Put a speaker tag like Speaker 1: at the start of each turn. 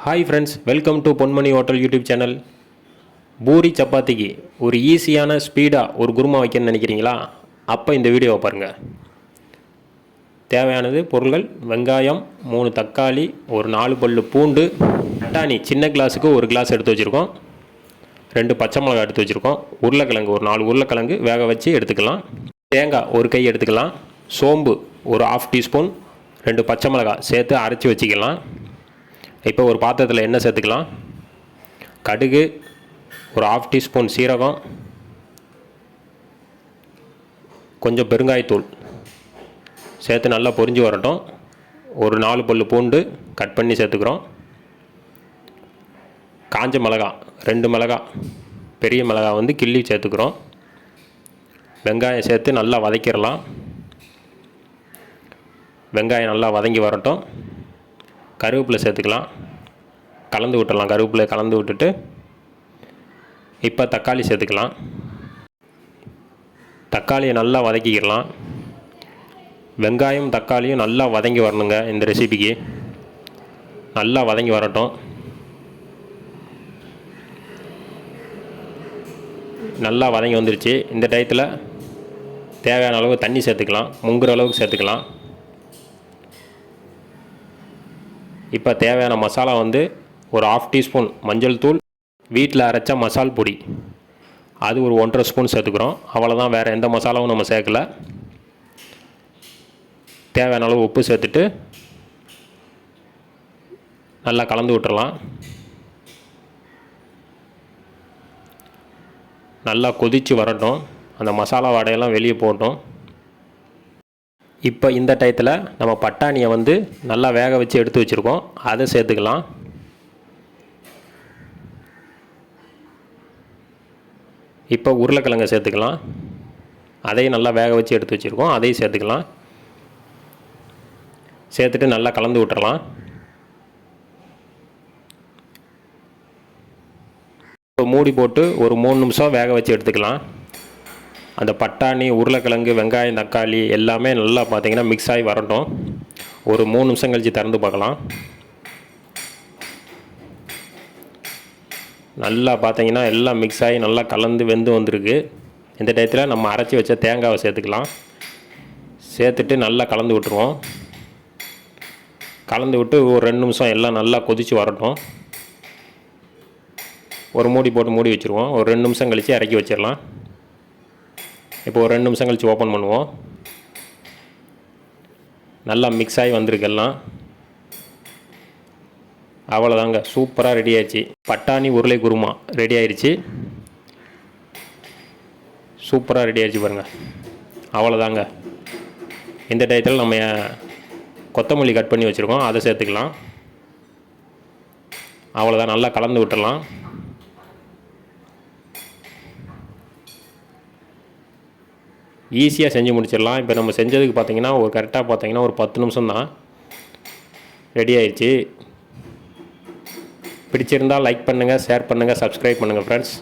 Speaker 1: Hi friends, welcome to Ponmani hotel YouTube channel. Puri சப்பாத்திக்கு ஒரு ஈஸியான ஸ்பீடாக ஒரு குருமா வைக்கணும்னு நினைக்கிறீங்களா? அப்போ இந்த வீடியோவை பாருங்கள். தேவையானது பொருள்கள்: வெங்காயம், 3 தக்காளி, ஒரு 4 பல்லு பூண்டு, பட்டாணி சின்ன கிளாஸுக்கு ஒரு கிளாஸ் எடுத்து வச்சுருக்கோம், 2 பச்சை மிளகாய் எடுத்து வச்சுருக்கோம், உருளைக்கிழங்கு ஒரு 4 உருளைக்கிழங்கு வேக வச்சு எடுத்துக்கலாம், தேங்காய் ஒரு கை எடுத்துக்கலாம், சோம்பு ஒரு 1/2 டீஸ்பூன், 2 பச்சை மிளகாய் சேர்த்து அரைச்சி வச்சுக்கலாம். இப்போ ஒரு பாத்திரத்தில் எண்ணெய் சேர்த்துக்கலாம். கடுகு ஒரு 1/2 டீஸ்பூன், சீரகம், கொஞ்சம் பெருங்காயத்தூள் சேர்த்து நல்லா பொரிஞ்சு வரட்டும். ஒரு 4 பல்லு பூண்டு கட் பண்ணி சேர்த்துக்கிறோம். காஞ்ச மிளகாய் 2 மிளகாய், பெரிய மிளகாய் வந்து கிள்ளி சேர்த்துக்கிறோம். வெங்காயம் சேர்த்து நல்லா வதக்கிடலாம். வெங்காயம் நல்லா வதங்கி வரட்டும். கருவேப்பிலை சேர்த்துக்கலாம், கலந்து விட்டுடலாம். கருவேப்பிலை கலந்து விட்டுட்டு இப்போ தக்காளி சேர்த்துக்கலாம். தக்காளியை நல்லா வதக்கிக்கலாம். வெங்காயம் தக்காளியும் நல்லா வதங்கி வரணுங்க. இந்த ரெசிபிக்கு நல்லா வதங்கி வரட்டும். நல்லா வதங்கி வந்துருச்சு. இந்த டயத்தில் தேவையான அளவு தண்ணி சேர்த்துக்கலாம், முங்குற அளவுக்கு சேர்த்துக்கலாம். இப்போ தேவையான மசாலா வந்து ஒரு 1/2 டீஸ்பூன் மஞ்சள் தூள், வீட்டில் அரைச்ச மசால் பொடி அது ஒரு 1.5 ஸ்பூன் சேர்த்துக்கிறோம். அவ்வளோதான், வேறு எந்த மசாலாவும் நம்ம சேர்க்கல. தேவையான அளவு உப்பு சேர்த்துட்டு நல்லா கலந்து விட்டுறலாம். நல்லா கொதித்து வரட்டும், அந்த மசாலா வாடையெல்லாம் வெளியே போகட்டும். இப்போ இந்த டயத்தில் நம்ம பட்டாணியை வந்து நல்லா வேக வச்சு எடுத்து வச்சுருக்கோம், அதை சேர்த்துக்கலாம். இப்போ உருளைக்கிழங்கை சேர்த்துக்கலாம். அதையும் நல்லா வேக வச்சு எடுத்து வச்சுருக்கோம், அதையும் சேர்த்துக்கலாம். சேர்த்துட்டு நல்லா கலந்து விட்டுறலாம். இப்போ மூடி போட்டு ஒரு 3 நிமிஷம் வேக வச்சு எடுத்துக்கலாம். அந்த பட்டாணி, உருளைக்கிழங்கு, வெங்காயம், தக்காளி எல்லாமே நல்லா பார்த்திங்கன்னா மிக்ஸ் ஆகி வரட்டும். ஒரு 3 நிமிஷம் கழித்து திறந்து பார்க்கலாம். நல்லா பார்த்திங்கன்னா எல்லாம் மிக்ஸ் ஆகி நல்லா கலந்து வெந்து வந்திருக்கு. இந்த டயத்தில் நம்ம அரைச்சி வச்ச தேங்காவை சேர்த்துக்கலாம். சேர்த்துட்டு நல்லா கலந்து விட்டுருவோம். கலந்து விட்டு ஒரு 2 நிமிஷம் எல்லாம் நல்லா கொதித்து வரட்டும். ஒரு மூடி போட்டு மூடி வச்சுருவோம். ஒரு 2 நிமிஷம் கழித்து இறக்கி வச்சிடலாம். இப்போ ஒரு 2 நிமிஷம் கழித்து ஓப்பன் பண்ணுவோம். நல்லா மிக்ஸ் ஆகி வந்திருக்கு எல்லாம். அவ்வளோதாங்க, சூப்பராக ரெடி ஆயிடுச்சு. பட்டாணி உருளை குருமா ரெடி ஆயிடுச்சு. சூப்பராக ரெடி ஆயிடுச்சு பாருங்கள். அவ்வளோதாங்க. இந்த டயத்தில் நம்ம கொத்தமல்லி கட் பண்ணி வச்சுருக்கோம், அதை சேர்த்துக்கலாம். அவ்வளோதான், நல்லா கலந்து விட்டுடலாம். ஈஸியாக செஞ்சு முடிச்சிடலாம். இப்போ நம்ம செஞ்சதுக்கு பார்த்திங்கன்னா ஒரு கரெக்டாக பார்த்திங்கன்னா ஒரு 10 நிமிஷம் தான் ரெடி ஆயிடுச்சு. பிடிச்சிருந்தால் லைக் பண்ணுங்கள், ஷேர் பண்ணுங்கள், சப்ஸ்கிரைப் பண்ணுங்கள் ஃப்ரெண்ட்ஸ்.